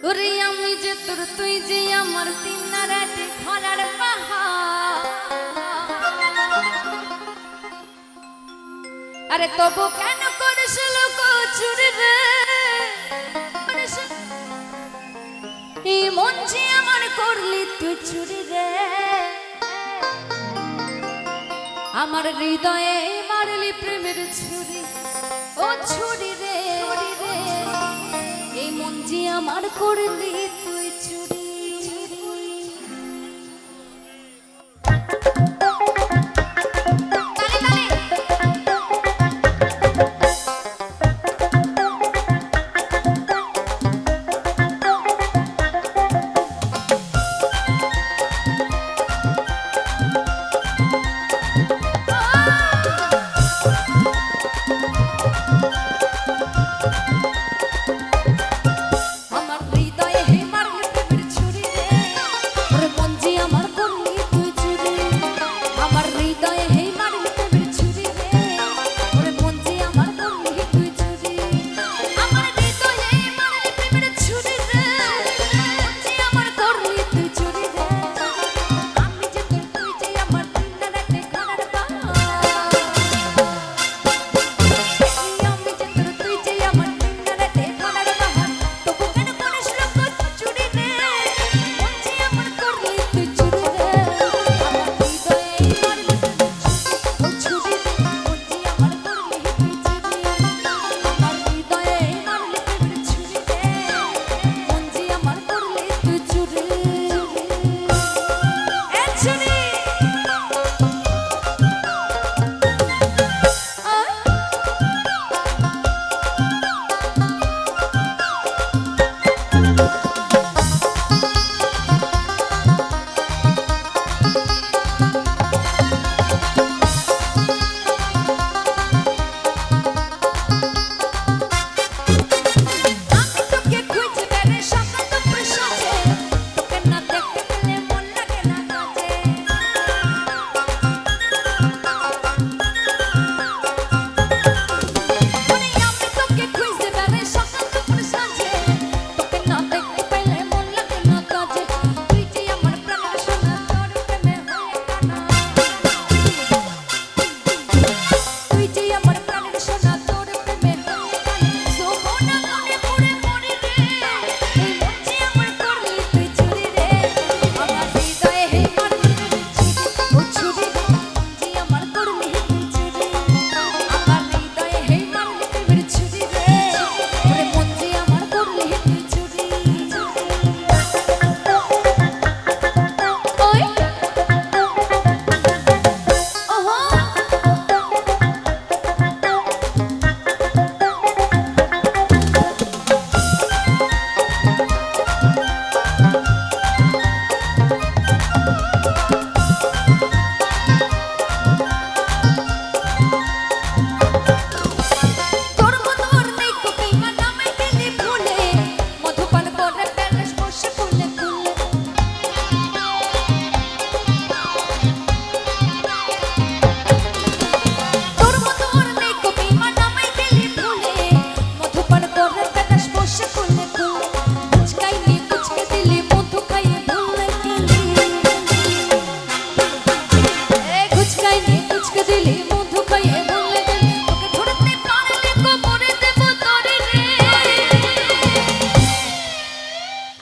ওরে আমি যে তোর তুই যে আমার তিন রাতে খরার পাহাড় আরে তবু কেন করিস লোক চুরি রে এই মন যে আমার করলি তুই চুরি রে আমার হৃদয়ে মারলি প্রেমের ছুরি ও ছুরি রে এই মন যে আমার করলি তুই চুরি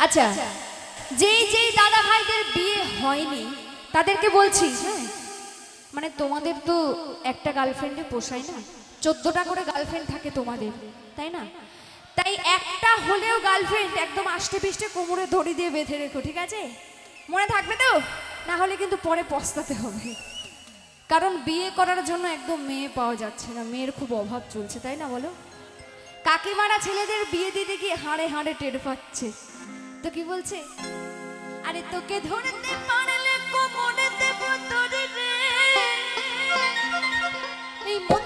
আচ্ছা যেই যেই দাদা ভাইদের বিয়ে হয়নি তাদেরকে বলছি হ্যাঁ মানে তোমাদের তো একটা গার্লফ্রেন্ডে পোষায় না 14টা করে গার্লফ্রেন্ড থাকে তোমাদের তাই না তাই একটা হলেও গার্লফ্রেন্ড একদম আষ্টে পিষ্টে কোমরে দড়ি দিয়ে বেঁধে রেখো ঠিক আছে মনে থাকবে তো না হলে কিন্তু পরে পস্তাতে হবে কারণ বিয়ে করার জন্য একদম মেয়ে পাওয়া যাচ্ছে না মেয়ের খুব অভাব চলছে তাই না বলো কাকিমারা ছেলেদের বিয়ে দিতে গিয়ে হাড়ে হাড়ে টের পাচ্ছে তো কি বলছে আরে তোকে ধরতে পারলে কোমরে দেব তোরে রে এই মন